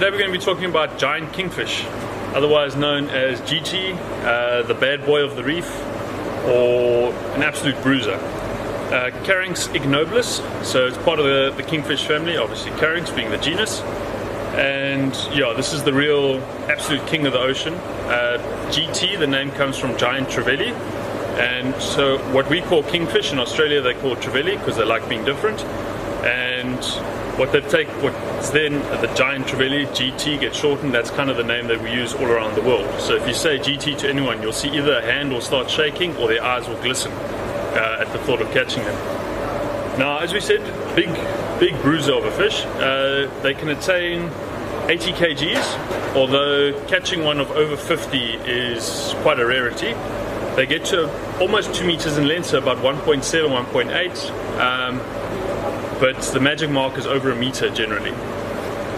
Today we're going to be talking about giant kingfish, otherwise known as GT, the bad boy of the reef, or an absolute bruiser. Caranx ignobilis, so it's part of the kingfish family, obviously Caranx being the genus. And yeah, this is the real absolute king of the ocean. GT, the name comes from giant Trevally. And so what we call kingfish in Australia, they call Trevally because they like being different. And what's then the giant Trevally, GT, gets shortened. That's kind of the name that we use all around the world. So if you say GT to anyone, you'll see either a hand will start shaking or their eyes will glisten at the thought of catching them. Now, as we said, big bruiser of a fish. They can attain 80 kgs, although catching one of over 50 is quite a rarity. They get to almost 2 meters in length, so about 1.7, 1.8, but the magic mark is over a meter generally.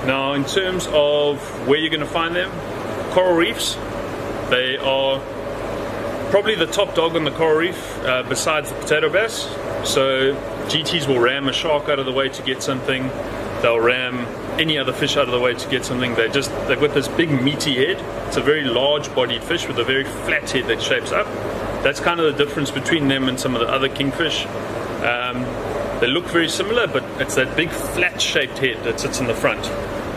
Now, in terms of where you're going to find them, coral reefs, they are probably the top dog on the coral reef besides the potato bass. So GTs will ram a shark out of the way to get something. They'll ram any other fish out of the way to get something. They've got this big meaty head. It's a very large bodied fish with a very flat head that shapes up. That's kind of the difference between them and some of the other kingfish. They look very similar, but it's that big flat shaped head that sits in the front.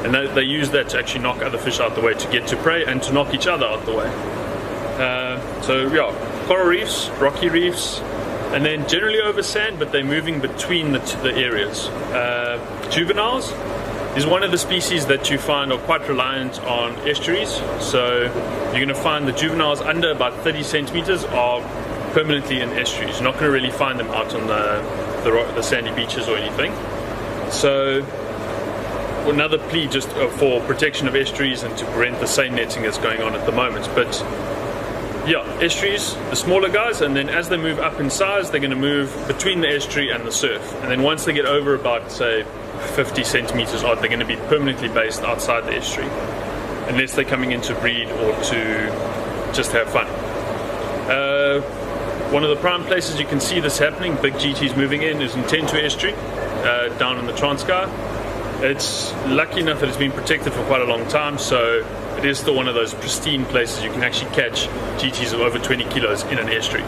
And they use that to actually knock other fish out the way to get to prey and to knock each other out the way. So yeah, coral reefs, rocky reefs, and then generally over sand, but they're moving between the areas. Juveniles is one of the species that you find are quite reliant on estuaries. So you're going to find the juveniles under about 30 centimeters are permanently in estuaries. You're not going to really find them out on the sandy beaches or anything. So another plea just for protection of estuaries and to prevent the seine netting that's going on at the moment. But yeah, estuaries, the smaller guys, and then as they move up in size, they're going to move between the estuary and the surf. And then once they get over about, say, 50 centimeters odd, they're going to be permanently based outside the estuary, unless they're coming in to breed or to just have fun. One of the prime places you can see this happening, big GTs moving in, is in Tentu estuary, down in the Transkei. It's lucky enough that it's been protected for quite a long time, so it is still one of those pristine places you can actually catch GTs of over 20 kilos in an estuary.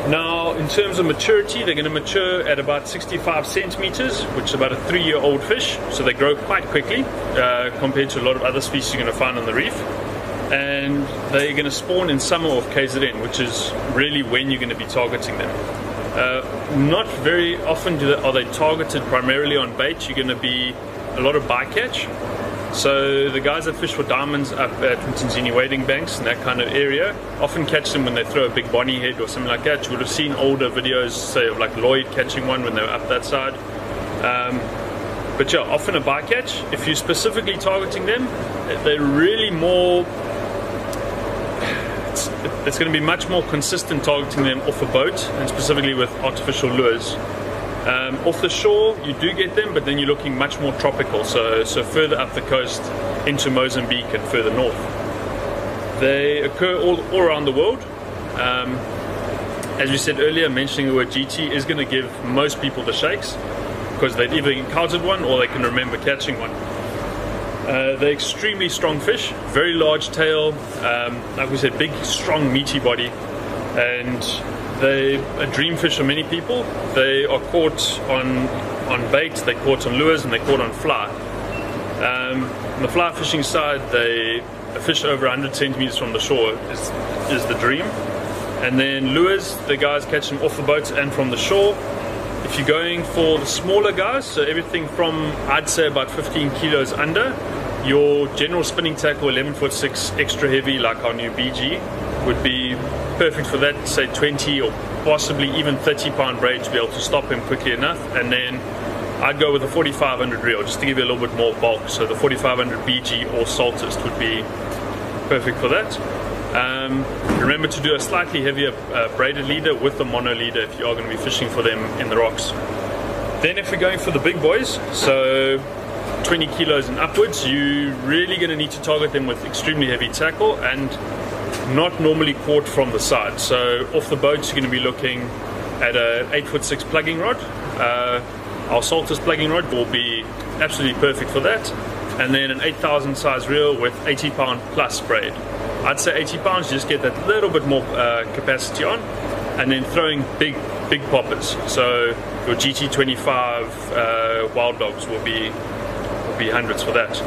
Now, in terms of maturity, they're going to mature at about 65 centimeters, which is about a 3-year-old fish, so they grow quite quickly compared to a lot of other species you're going to find on the reef. And they're going to spawn in summer off KZN, which is really when you're going to be targeting them. Not very often are they targeted primarily on bait. You're going to be a lot of bycatch. So the guys that fish for diamonds up at Mtunzini wading banks and that kind of area often catch them when they throw a big bonnie head or something like that. You would have seen older videos, say, of like Lloyd catching one when they were up that side. But yeah, often a bycatch. If you're specifically targeting them, they're really more... It's going to be much more consistent targeting them off a boat, and specifically with artificial lures. Off the shore, you do get them, but then you're looking much more tropical, so further up the coast into Mozambique and further north. They occur all around the world. As we said earlier, mentioning the word GT is going to give most people the shakes, because they've either encountered one or they can remember catching one. They're extremely strong fish, very large tail, like we said, big, strong, meaty body, and they're a dream fish for many people. They are caught on bait, they're caught on lures, and they're caught on fly. On the fly fishing side, a fish over 100 centimeters from the shore is the dream. And then lures, the guys catch them off the boats and from the shore. If you're going for the smaller guys, so everything from, I'd say, about 15 kilos under, your general spinning tackle 11'6" extra heavy like our new BG would be perfect for that, say 20 or possibly even 30-pound braid to be able to stop him quickly enough. And then I'd go with a 4500 reel just to give you a little bit more bulk, so the 4500 BG or Saltist would be perfect for that. Remember to do a slightly heavier braided leader with the mono leader if you are going to be fishing for them in the rocks. Then if we're going for the big boys, so 20 kilos and upwards, you're really going to need to target them with extremely heavy tackle and not normally caught from the side. So off the boats you're going to be looking at a 8'6" plugging rod. Our Saltist plugging rod will be absolutely perfect for that. and then an 8,000 size reel with 80 pound plus braid. I'd say 80 pounds, just get that little bit more capacity on, and then throwing big poppers. So your GT25 wild dogs will be hundreds for that.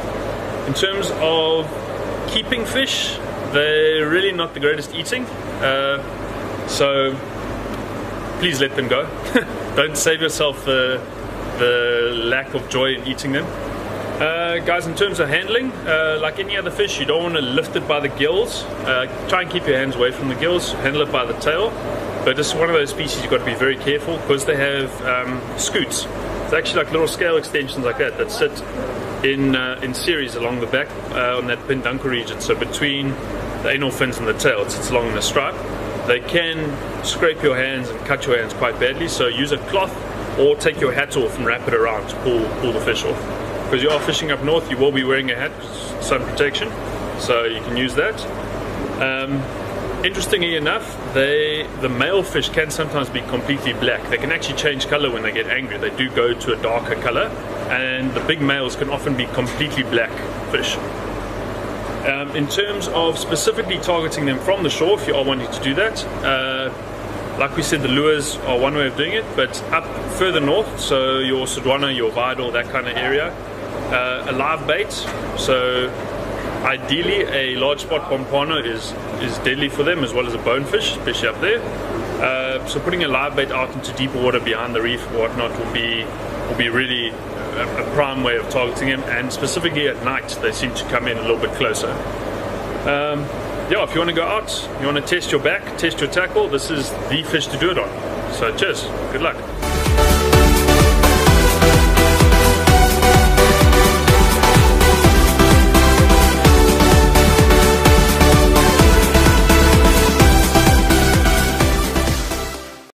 In terms of keeping fish, they're really not the greatest eating, so please let them go. Don't save yourself the lack of joy in eating them. Guys, in terms of handling, like any other fish, you don't want to lift it by the gills. Try and keep your hands away from the gills, handle it by the tail. But this is one of those species you've got to be very careful, because they have scoots. It's actually like little scale extensions like that sit in series along the back on that penduncle region. So between the anal fins and the tail, it sits along the stripe. They can scrape your hands and cut your hands quite badly, so use a cloth or take your hat off and wrap it around to pull the fish off. Because you are fishing up north, you will be wearing a hat, sun protection, so you can use that. Interestingly enough, the male fish can sometimes be completely black. They can actually change color when they get angry. They do go to a darker color, and the big males can often be completely black fish. In terms of specifically targeting them from the shore, if you are wanting to do that, like we said, the lures are one way of doing it, but up further north, so your Sodwana, your Vidal, that kind of area, a live bait. So ideally a large spot pompano is deadly for them, as well as a bonefish, especially up there. So putting a live bait out into deeper water behind the reef or whatnot will be really a prime way of targeting them, and specifically at night they seem to come in a little bit closer. Yeah, if you want to go out, you want to test your back, test your tackle, this is the fish to do it on. So cheers, good luck.